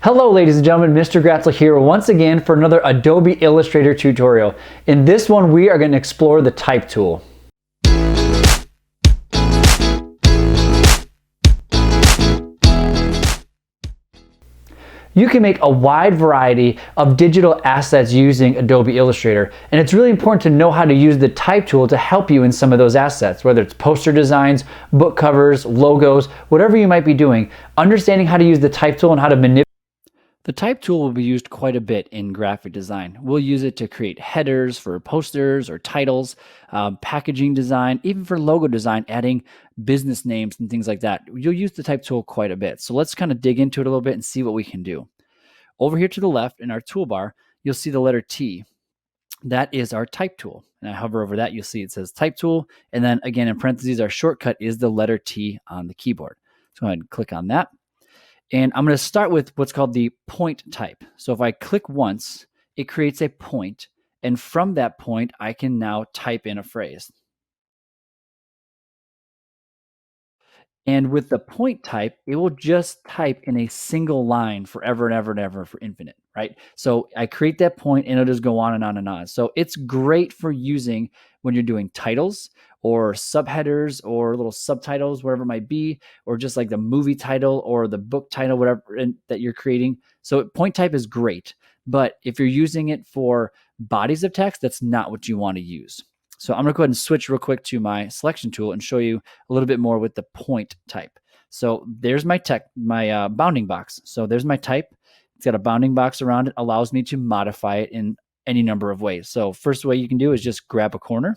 Hello ladies and gentlemen, Mr. Gratzel here once again for another Adobe Illustrator tutorial. In this one we are going to explore the type tool. You can make a wide variety of digital assets using Adobe Illustrator, and it's really important to know how to use the type tool to help you in some of those assets, whether it's poster designs, book covers, logos, whatever you might be doing. Understanding how to use the type tool and how to manipulate. The type tool will be used quite a bit in graphic design. We'll use it to create headers for posters or titles, packaging design, even for logo design, adding business names and things like that. You'll use the type tool quite a bit. So let's kind of dig into it a little bit and see what we can do. Over here to the left in our toolbar, you'll see the letter T. That is our type tool. And I hover over that, you'll see it says type tool. And then again, in parentheses, our shortcut is the letter T on the keyboard. So go ahead and click on that. And I'm going to start with what's called the point type. So if I click once, it creates a point. And from that point, I can now type in a phrase. And with the point type, it will just type in a single line forever and ever and ever for infinite, right? So I create that point and it'll just go on and on and on. So it's great for using when you're doing titles or subheaders or little subtitles, whatever it might be, or just like the movie title or the book title, whatever that you're creating. So point type is great, but if you're using it for bodies of text, that's not what you want to use. So I'm going to go ahead and switch real quick to my selection tool and show you a little bit more with the point type. So there's my bounding box. So there's my type. It's got a bounding box around it, allows me to modify it in any number of ways. So first way you can do is just grab a corner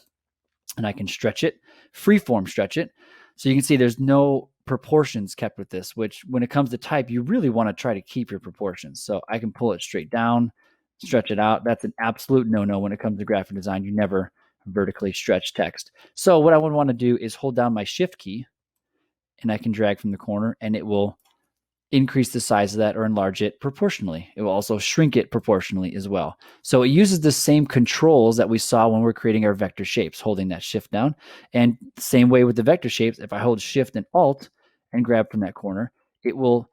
and I can stretch it, freeform stretch it. So you can see there's no proportions kept with this, which when it comes to type, you really want to try to keep your proportions. So I can pull it straight down, stretch it out. That's an absolute no-no when it comes to graphic design. You never vertically stretch text. So what I would want to do is hold down my shift key and I can drag from the corner and it will increase the size of that or enlarge it proportionally. It will also shrink it proportionally as well. So it uses the same controls that we saw when we're creating our vector shapes, holding that shift down. And same way with the vector shapes, if I hold shift and alt and grab from that corner, it will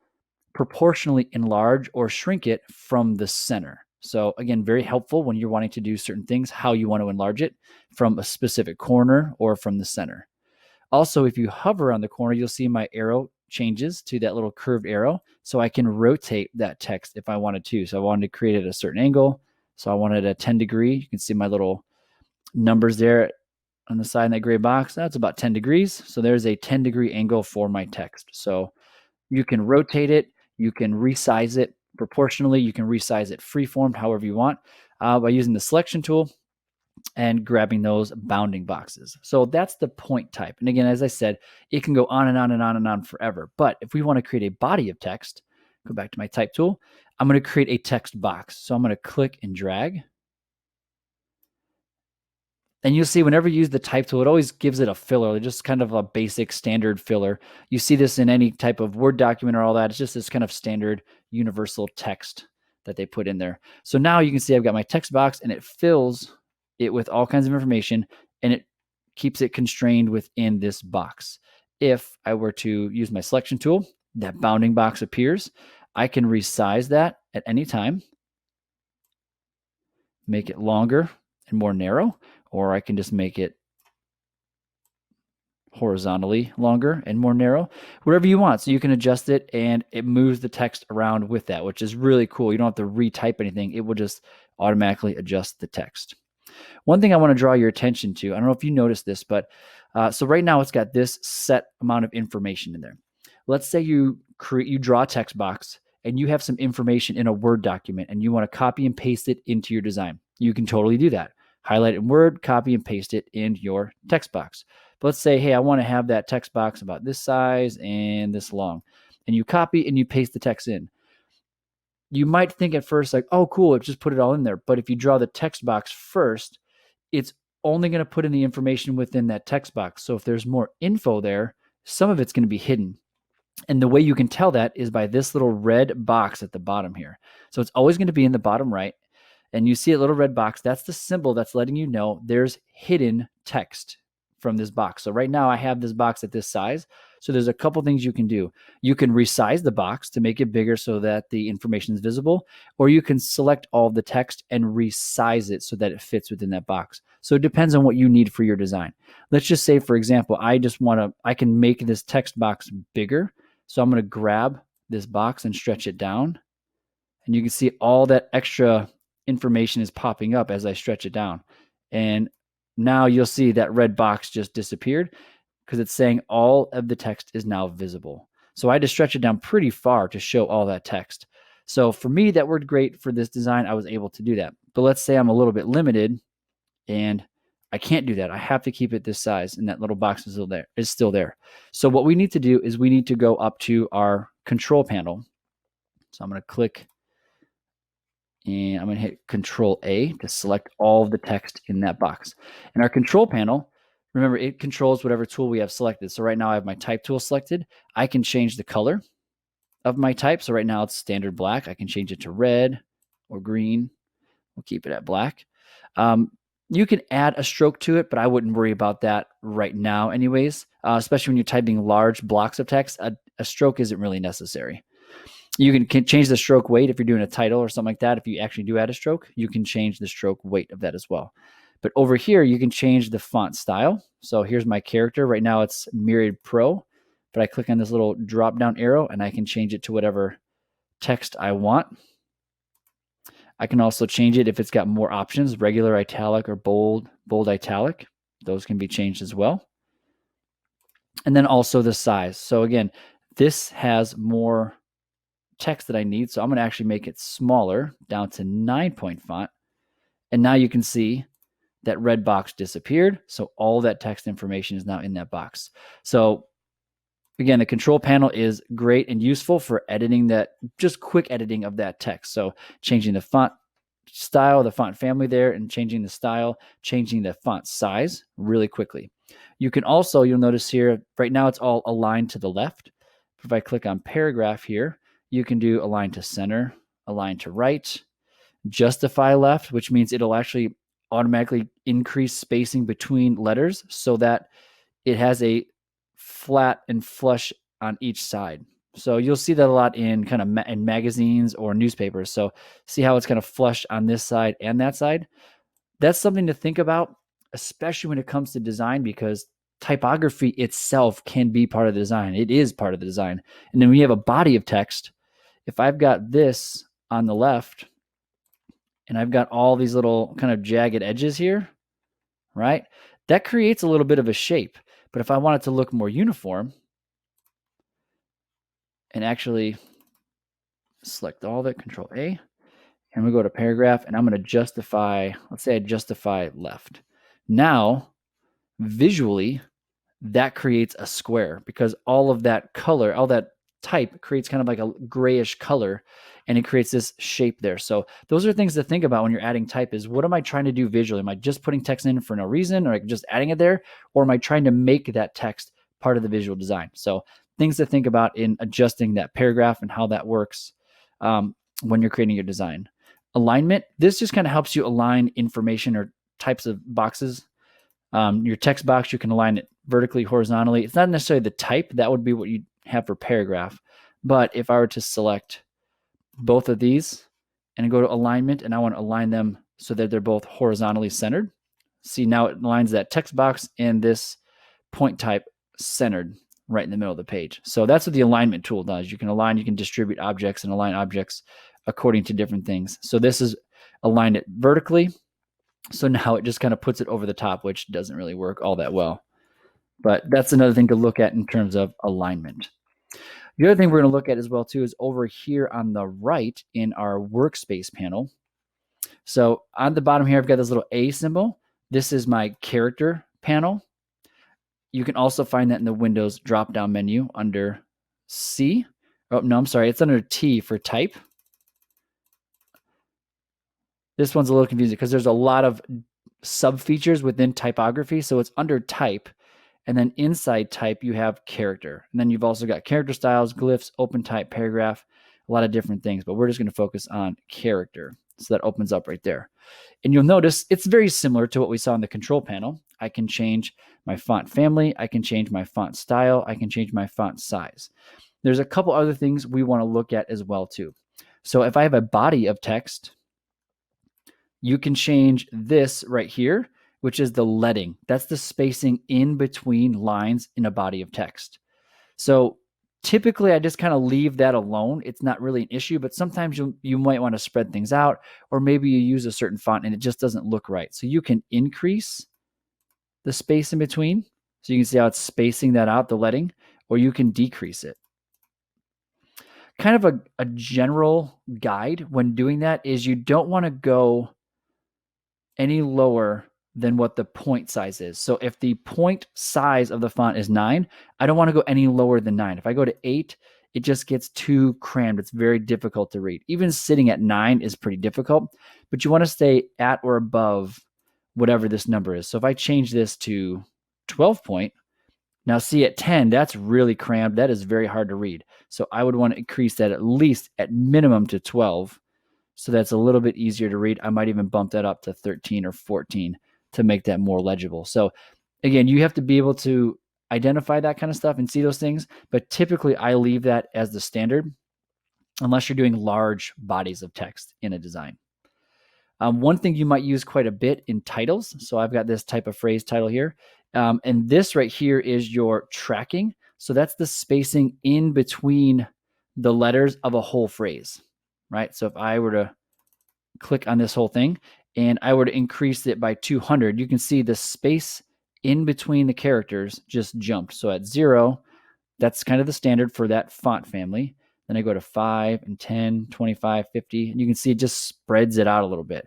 proportionally enlarge or shrink it from the center. So again, very helpful when you're wanting to do certain things, how you want to enlarge it from a specific corner or from the center. Also, if you hover on the corner, you'll see my arrow changes to that little curved arrow. So I can rotate that text if I wanted to. So I wanted to create it at a certain angle. So I wanted a 10 degree. You can see my little numbers there on the side in that gray box. That's about 10 degrees. So there's a 10-degree angle for my text. So you can rotate it. You can resize it proportionally. You can resize it freeformed however you want by using the selection tool and grabbing those bounding boxes. So that's the point type. And again, as I said, it can go on and on and on and on forever. But if we want to create a body of text, go back to my type tool, I'm going to create a text box. So I'm going to click and drag. And you'll see whenever you use the type tool, it always gives it a filler, just kind of a basic standard filler. You see this in any type of Word document or all that. It's just this kind of standard universal text that they put in there. So now you can see I've got my text box and it fills it with all kinds of information and it keeps it constrained within this box. If I were to use my selection tool, that bounding box appears. I can resize that at any time, make it longer and more narrow, or I can just make it horizontally longer and more narrow, whatever you want. So you can adjust it and it moves the text around with that, which is really cool. You don't have to retype anything. It will just automatically adjust the text. One thing I want to draw your attention to, I don't know if you noticed this, but so right now it's got this set amount of information in there. Let's say you draw a text box and you have some information in a Word document and you want to copy and paste it into your design. You can totally do that. Highlight it in Word, copy and paste it in your text box. But let's say, hey, I want to have that text box about this size and this long. And you copy and you paste the text in. You might think at first like, oh, cool, it just put it all in there. But if you draw the text box first, it's only going to put in the information within that text box. So if there's more info there, some of it's going to be hidden. And the way you can tell that is by this little red box at the bottom here. So it's always going to be in the bottom right. And you see a little red box. That's the symbol that's letting you know there's hidden text from this box. So right now I have this box at this size, So there's a couple things you can do. You can resize the box to make it bigger so that the information is visible, or you can select all the text and resize it so that it fits within that box. So it depends on what you need for your design. Let's just say, for example, I can make this text box bigger. So I'm going to grab this box and stretch it down. And you can see all that extra information is popping up as I stretch it down. And now you'll see that red box just disappeared because it's saying all of the text is now visible. So I had to stretch it down pretty far to show all that text. So for me, that worked great for this design. I was able to do that. But let's say I'm a little bit limited and I can't do that. I have to keep it this size, and that little box is still there. So what we need to do is we need to go up to our control panel. So I'm going to click and I'm going to hit Control A to select all of the text in that box. And our control panel, remember, it controls whatever tool we have selected. So right now I have my type tool selected. I can change the color of my type. So right now it's standard black. I can change it to red or green. We'll keep it at black. You can add a stroke to it, but I wouldn't worry about that right now anyways, especially when you're typing large blocks of text. A stroke isn't really necessary. You can change the stroke weight if you're doing a title or something like that. If you actually do add a stroke, you can change the stroke weight of that as well. But over here, you can change the font style. So here's my character. Right now it's Myriad Pro, but I click on this little drop down arrow and I can change it to whatever text I want. I can also change it if it's got more options, regular italic or bold italic. Those can be changed as well. And then also the size. So again, this has more text that I need. So I'm going to actually make it smaller down to 9-point font. And now you can see that red box disappeared. So all that text information is now in that box. So again, the control panel is great and useful for editing that, just quick editing of that text. So changing the font style, the font family there, and changing the style, changing the font size really quickly. You can also, you'll notice here, right now it's all aligned to the left. If I click on paragraph here, you can do align to center, align to right, justify left, which means it'll actually automatically increase spacing between letters so that it has a flat and flush on each side. So you'll see that a lot in kind of in magazines or newspapers. So see how it's kind of flush on this side and that side? That's something to think about, especially when it comes to design, because typography itself can be part of the design. It is part of the design. And then when you have a body of text, if I've got this on the left and I've got all these little kind of jagged edges here, right? That creates a little bit of a shape. But if I want it to look more uniform and actually select all of it, Control A, and we go to paragraph, and I'm going to justify, let's say I justify left. Now, visually, that creates a square because all of that color, all that type creates kind of like a grayish color, and it creates this shape there. So those are things to think about when you're adding type is, what am I trying to do visually? Am I just putting text in for no reason, or just adding it there? Or am I trying to make that text part of the visual design? So things to think about in adjusting that paragraph and how that works when you're creating your design. Alignment, this just kind of helps you align information or types of boxes. Your text box, you can align it vertically, horizontally. It's not necessarily the type. That would be what you have for paragraph. But if I were to select both of these and go to alignment, and I want to align them so that they're both horizontally centered, see now it aligns that text box and this point type centered right in the middle of the page. So that's what the alignment tool does. You can align, you can distribute objects and align objects according to different things. So this is aligned it vertically. So now it just kind of puts it over the top, which doesn't really work all that well. But that's another thing to look at in terms of alignment. The other thing we're going to look at as well too is over here on the right in our workspace panel. So on the bottom here, I've got this little A symbol. This is my character panel. You can also find that in the Windows drop-down menu under C. Oh, no, I'm sorry. It's under T for type. This one's a little confusing because there's a lot of sub-features within typography. So it's under type. And then inside type, you have character. And then you've also got character styles, glyphs, open type, paragraph, a lot of different things. But we're just going to focus on character. So that opens up right there. And you'll notice it's very similar to what we saw in the control panel. I can change my font family. I can change my font style. I can change my font size. There's a couple other things we want to look at as well too. So if I have a body of text, you can change this right here, which is the leading. That's the spacing in between lines in a body of text. So typically I just kind of leave that alone. It's not really an issue, but sometimes you might want to spread things out, or maybe you use a certain font and it just doesn't look right. So you can increase the space in between. So you can see how it's spacing that out, the leading, or you can decrease it. Kind of a general guide when doing that is you don't want to go any lower than what the point size is. So if the point size of the font is 9, I don't want to go any lower than 9. If I go to 8, it just gets too crammed. It's very difficult to read. Even sitting at 9 is pretty difficult, but you want to stay at or above whatever this number is. So if I change this to 12 point, now see at 10, that's really crammed. That is very hard to read. So I would want to increase that at least at minimum to 12. So that's a little bit easier to read. I might even bump that up to 13 or 14 to make that more legible. So again, you have to be able to identify that kind of stuff and see those things. But typically I leave that as the standard unless you're doing large bodies of text in a design. One thing you might use quite a bit in titles. So I've got this type of phrase title here. And this right here is your tracking. So that's the spacing in between the letters of a whole phrase, right? So if I were to click on this whole thing and I were to increase it by 200, you can see the space in between the characters just jumped. So at 0, that's kind of the standard for that font family. Then I go to 5 and 10, 25, 50, and you can see it just spreads it out a little bit.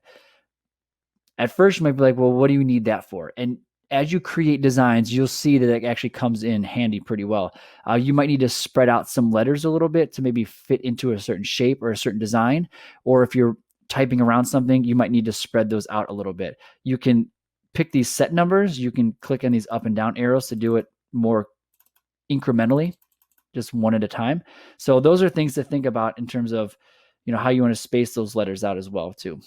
At first, you might be like, well, what do you need that for? And as you create designs, you'll see that it actually comes in handy pretty well. You might need to spread out some letters a little bit to maybe fit into a certain shape or a certain design. Or if you're typing around something, you might need to spread those out a little bit. You can pick these set numbers. You can click on these up and down arrows to do it more incrementally, just one at a time. So those are things to think about in terms of, how you want to space those letters out as well too.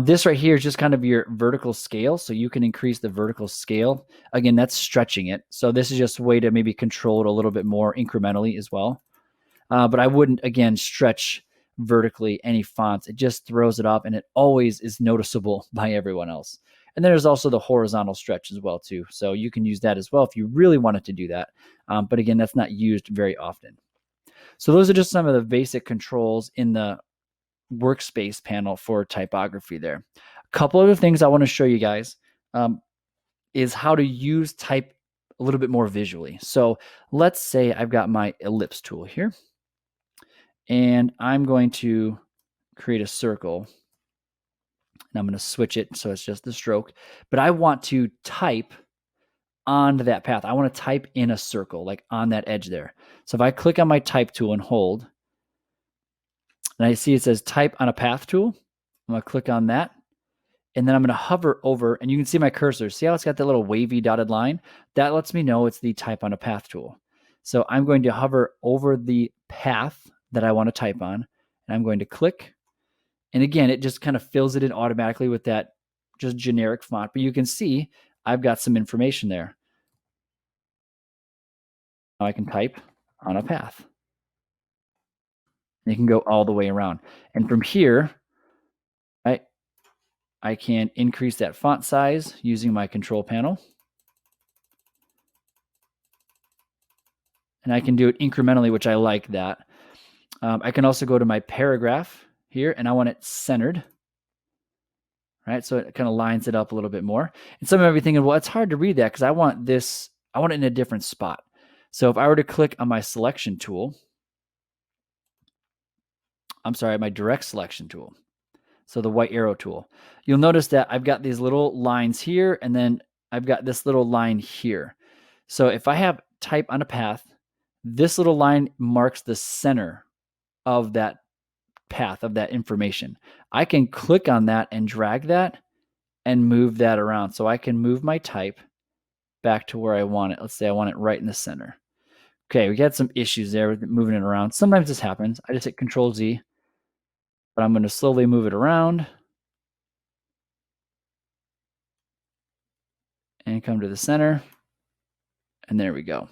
This right here is just kind of your vertical scale. So you can increase the vertical scale. Again, that's stretching it. So this is just a way to maybe control it a little bit more incrementally as well. But I wouldn't, again, stretch vertically any fonts. It just throws it off and it always is noticeable by everyone else. And then there's also the horizontal stretch as well too. So you can use that as well if you really wanted to do that. But again, that's not used very often. So those are just some of the basic controls in the workspace panel for typography there. A couple other things I want to show you guys is how to use type a little bit more visually. So let's say I've got my ellipse tool here and I'm going to create a circle and I'm going to switch it so it's just the stroke, but I want to type onto that path. I want to type in a circle, like on that edge there. So if I click on my type tool and hold, and I see it says type on a path tool, I'm going to click on that. And then I'm going to hover over, and you can see my cursor. See how it's got that little wavy dotted line? That lets me know it's the type on a path tool. So I'm going to hover over the path that I want to type on, and I'm going to click. And again, it just kind of fills it in automatically with that just generic font. But you can see I've got some information there. Now I can type on a path. And you can go all the way around. And from here, I can increase that font size using my control panel. And I can do it incrementally, which I like that. I can also go to my paragraph here, and I want it centered. Right, so it kind of lines it up a little bit more. And some of you are thinking, well, it's hard to read that because I want it in a different spot. So if I were to click on my selection tool, my direct selection tool. So the white arrow tool, you'll notice that I've got these little lines here, and then I've got this little line here. So if I have type on a path, this little line marks the center of that path of that information. I can click on that and drag that and move that around. So I can move my type back to where I want it. Let's say I want it right in the center. Okay, we got some issues there with moving it around. Sometimes this happens. I just hit Control Z but I'm going to slowly move it around and come to the center. And there we go.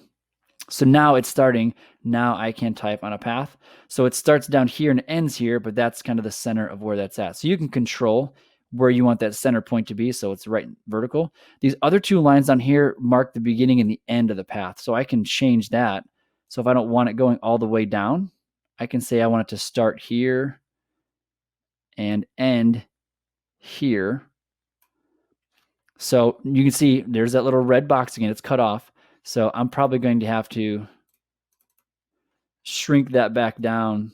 So now it's starting. Now I can type on a path. So it starts down here and ends here, but that's kind of the center of where that's at. So you can control where you want that center point to be. So it's right vertical. These other two lines on here mark the beginning and the end of the path. So I can change that. So if I don't want it going all the way down, I can say I want it to start here and end here. So you can see there's that little red box again. It's cut off. So I'm probably going to have to shrink that back down.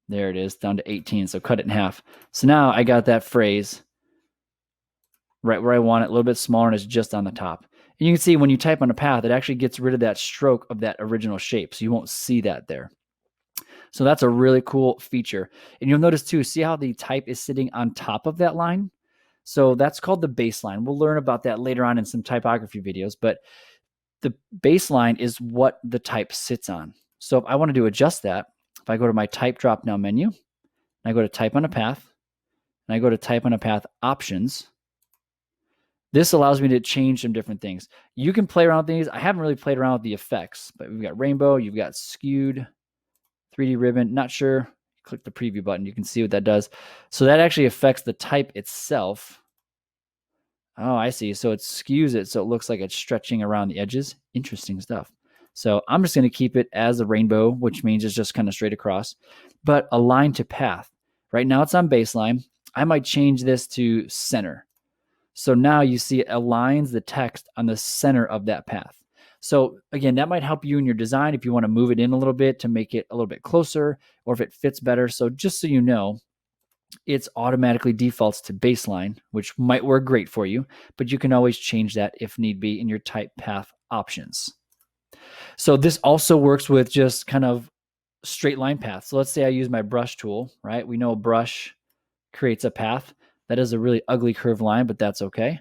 There it is, down to 18. So cut it in half. So now I got that phrase right where I want it, a little bit smaller, and it's just on the top. And you can see when you type on a path, it actually gets rid of that stroke of that original shape. So you won't see that there. So that's a really cool feature. And you'll notice too, see how the type is sitting on top of that line? So that's called the baseline. We'll learn about that later on in some typography videos, but the baseline is what the type sits on. So if I wanted to adjust that, if I go to my type drop-down menu, and I go to type on a path, and I go to type on a path options, this allows me to change some different things. You can play around with these. I haven't really played around with the effects, but we've got rainbow, you've got skewed, 3D ribbon, not sure. Click the preview button, you can see what that does. So that actually affects the type itself. Oh, I see. So it skews it so it looks like it's stretching around the edges. Interesting stuff. So I'm just going to keep it as a rainbow, which means it's just kind of straight across, but align to path. Right now it's on baseline. I might change this to center. So now you see it aligns the text on the center of that path. So again, that might help you in your design if you want to move it in a little bit to make it a little bit closer, or if it fits better. So just so you know, it's automatically defaults to baseline, which might work great for you, but you can always change that if need be in your type path options. So this also works with just kind of straight line paths. So let's say I use my brush tool, right? We know a brush creates a path. That is a really ugly curved line, but that's okay.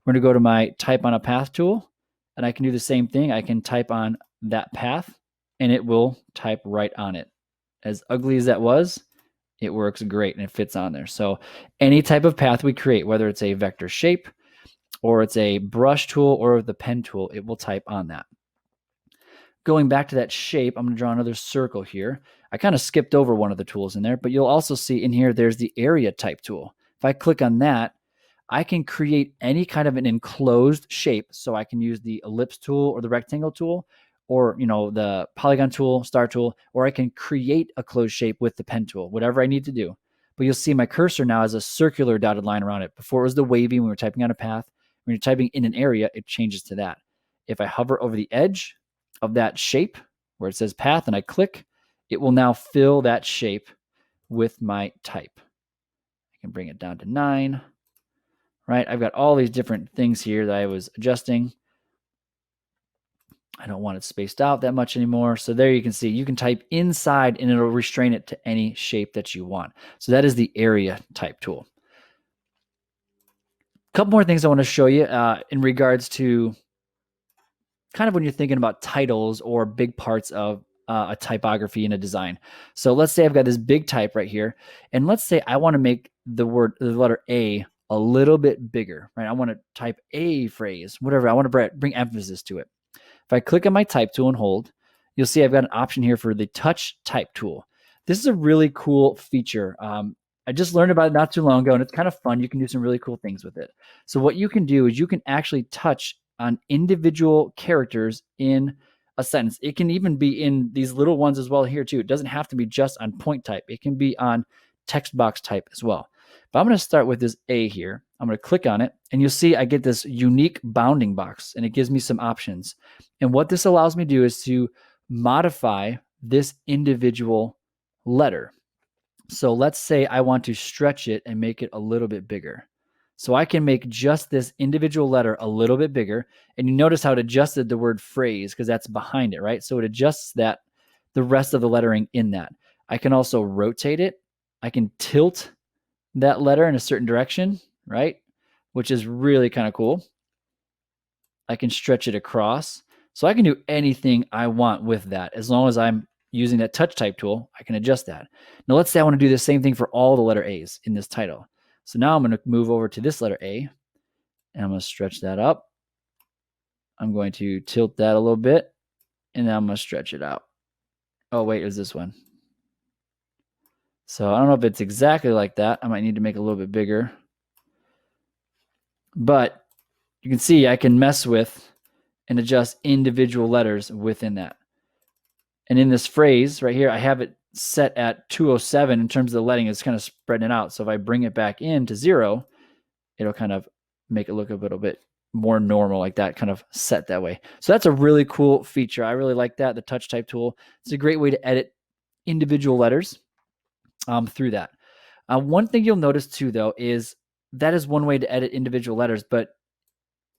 We're going to go to my type on a path tool, and I can do the same thing. I can type on that path, and it will type right on it. As ugly as that was, it works great and it fits on there. So any type of path we create, whether it's a vector shape or it's a brush tool or the pen tool, it will type on that. Going back to that shape, I'm going to draw another circle here. I kind of skipped over one of the tools in there, but you'll also see in here, there's the area type tool. If I click on that, I can create any kind of an enclosed shape. So I can use the ellipse tool or the rectangle tool, or the polygon tool, star tool, or I can create a closed shape with the pen tool, whatever I need to do. But you'll see my cursor now has a circular dotted line around it. Before it was the wavy when we were typing on a path. When you're typing in an area, it changes to that. If I hover over the edge of that shape where it says path and I click, it will now fill that shape with my type. I can bring it down to 9, right? I've got all these different things here that I was adjusting. I don't want it spaced out that much anymore. So there you can see, you can type inside and it'll restrain it to any shape that you want. So that is the area type tool. A couple more things I want to show you in regards to kind of when you're thinking about titles or big parts of a typography in a design. So let's say I've got this big type right here, and let's say I want to make the letter A a little bit bigger, right? I want to type a phrase, whatever. I want to bring emphasis to it. If I click on my type tool and hold, you'll see I've got an option here for the touch type tool. This is a really cool feature. I just learned about it not too long ago, and it's kind of fun. You can do some really cool things with it. So what you can do is you can actually touch on individual characters in a sentence. It can even be in these little ones as well here too. It doesn't have to be just on point type. It can be on text box type as well. But I'm going to start with this A here. I'm going to click on it, and you'll see I get this unique bounding box, and it gives me some options. And what this allows me to do is to modify this individual letter. So let's say I want to stretch it and make it a little bit bigger. So I can make just this individual letter a little bit bigger. And you notice how it adjusted the word phrase because that's behind it, right? So it adjusts that, the rest of the lettering in that. I can also rotate it. I can tilt that letter in a certain direction, right? Which is really kind of cool. I can stretch it across. So I can do anything I want with that as long as I'm using that touch type tool, I can adjust that. Now let's say I want to do the same thing for all the letter A's in this title. So now I'm going to move over to this letter A, and I'm going to stretch that up. I'm going to tilt that a little bit, and then I'm going to stretch it out. Oh, wait, is this one? So I don't know if it's exactly like that. I might need to make it a little bit bigger. But you can see I can mess with and adjust individual letters within that. And in this phrase right here, I have it set at 207 in terms of the letting. It's kind of spreading it out. So if I bring it back in to 0, it'll kind of make it look a little bit more normal, like that, kind of set that way. So that's a really cool feature. I really like that, the touch type tool. It's a great way to edit individual letters through that. One thing you'll notice too, though, is that is one way to edit individual letters, but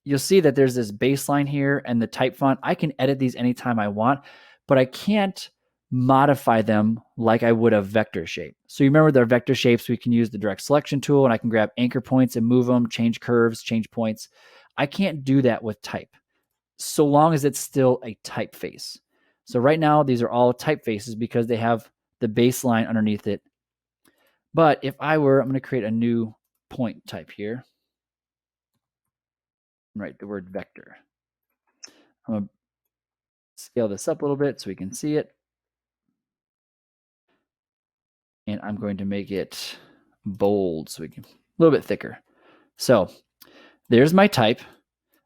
you'll see that there's this baseline here and the type font. I can edit these anytime I want, but I can't modify them like I would a vector shape. So you remember their vector shapes, we can use the direct selection tool, and I can grab anchor points and move them, change curves, change points. I can't do that with type, so long as it's still a typeface. So right now, these are all typefaces because they have the baseline underneath it. But if I'm going to create a new point type here, write the word vector. I'm going to scale this up a little bit so we can see it. And I'm going to make it bold so we can, a little bit thicker. So there's my type.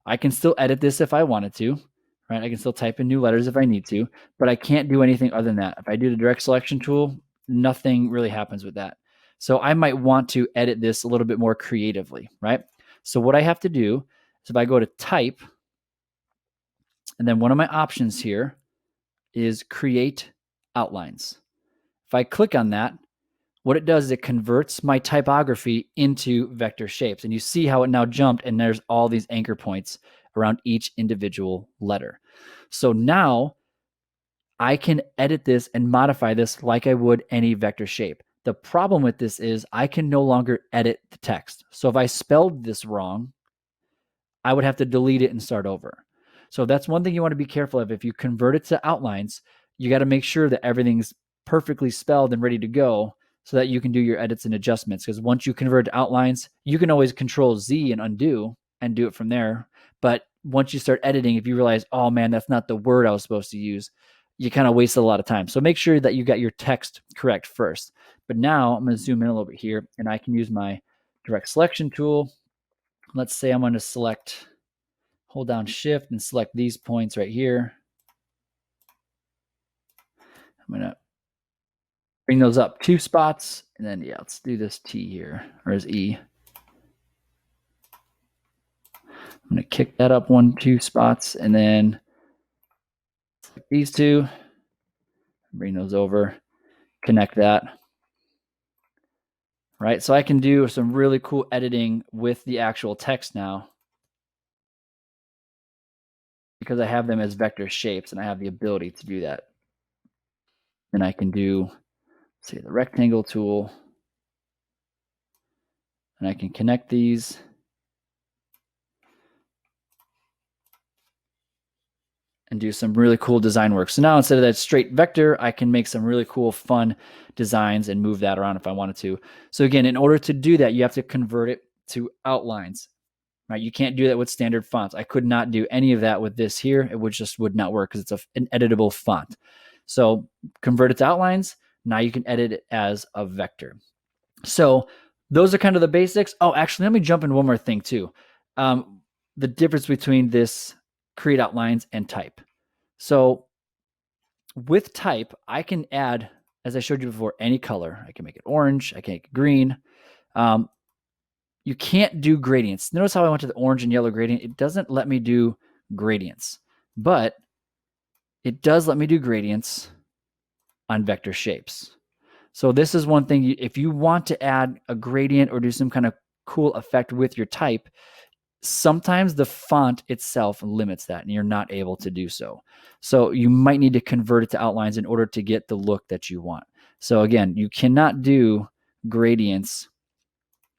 I can still edit this if I wanted to, right? I can still type in new letters if I need to, but I can't do anything other than that. If I do the direct selection tool, nothing really happens with that. So I might want to edit this a little bit more creatively, right? So what I have to do is if I go to type, and then one of my options here is create outlines. If I click on that, what it does is it converts my typography into vector shapes. And you see how it now jumped, and there's all these anchor points around each individual letter. So now I can edit this and modify this like I would any vector shape. The problem with this is I can no longer edit the text. So if I spelled this wrong, I would have to delete it and start over. So that's one thing you want to be careful of. If you convert it to outlines, you got to make sure that everything's perfectly spelled and ready to go so that you can do your edits and adjustments. Because once you convert to outlines, you can always Control Z and undo and do it from there. But once you start editing, if you realize, oh man, that's not the word I was supposed to use, you kind of wasted a lot of time. So make sure that you got your text correct first. But now I'm going to zoom in a little bit here, and I can use my direct selection tool. Let's say I'm going to select, hold down Shift and select these points right here. I'm going to bring those up 2 spots, and then, yeah, let's do this T here, or as E. I'm going to kick that up 2 spots, and then select these 2, bring those over, connect that. Right, so I can do some really cool editing with the actual text now because I have them as vector shapes, and I have the ability to do that. And I can do, say, the rectangle tool, and I can connect these. And do some really cool design work. So now instead of that straight vector, I can make some really cool, fun designs and move that around if I wanted to. So again, in order to do that, you have to convert it to outlines, right? You can't do that with standard fonts. I could not do any of that with this here. It would not work because it's an editable font. So convert it to outlines. Now you can edit it as a vector. So those are kind of the basics. Oh, actually, let me jump in one more thing too. The difference between this create outlines and type. So with type, I can add, as I showed you before, any color. I can make it orange. I can make it green. You can't do gradients. Notice how I went to the orange and yellow gradient. It doesn't let me do gradients, but it does let me do gradients on vector shapes. So this is one thing. If you want to add a gradient or do some kind of cool effect with your type, sometimes the font itself limits that and you're not able to do so. So you might need to convert it to outlines in order to get the look that you want. So again, you cannot do gradients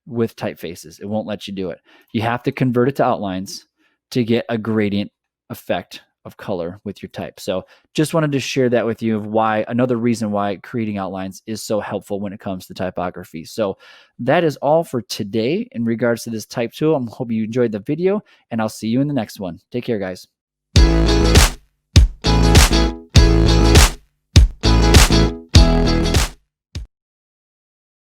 with typefaces. It won't let you do it. You have to convert it to outlines to get a gradient effect of color with your type. So just wanted to share that with you of why, another reason why creating outlines is so helpful when it comes to typography. So that is all for today in regards to this type tool. I hope you enjoyed the video, and I'll see you in the next one. Take care, guys.